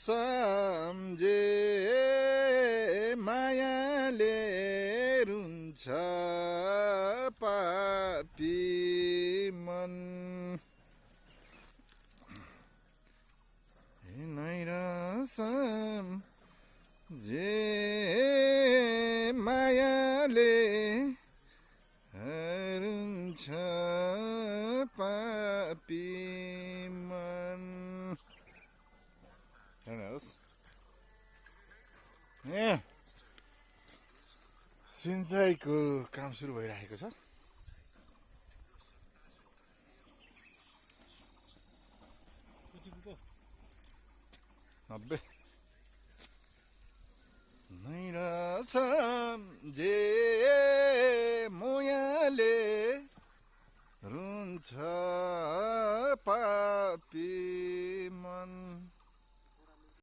सम्झे मायाले रुन्छ पापी मन सम्झे मायाले रुन्छ पापी मन हेर्नुहोस् सिँचाइको काम सुरु भइरहेको छ 90 सम्झे मोयाले रुन्छ पापी मन